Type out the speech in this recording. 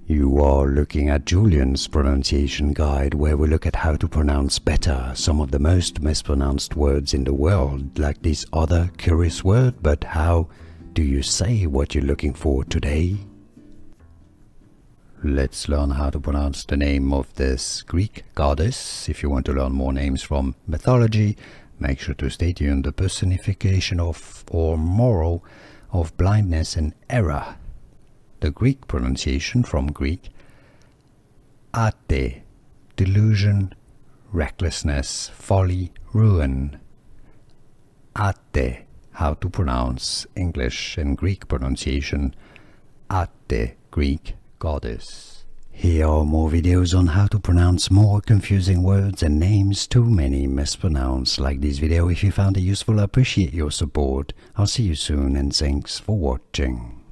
You are looking at Julian's pronunciation guide, where we look at how to pronounce better some of the most mispronounced words in the world, like this other curious word. But how do you say what you're looking for today? Let's learn how to pronounce the name of this Greek goddess. If you want to learn more names from mythology, make sure to stay tuned. The personification of or moral of blindness and error. The Greek pronunciation from Greek: ate, delusion, recklessness, folly, ruin. Ate, how to pronounce English and Greek pronunciation: ate, Greek goddess. Here are more videos on how to pronounce more confusing words and names too many mispronounced. Like this video if you found it useful. I appreciate your support. I'll see you soon and thanks for watching.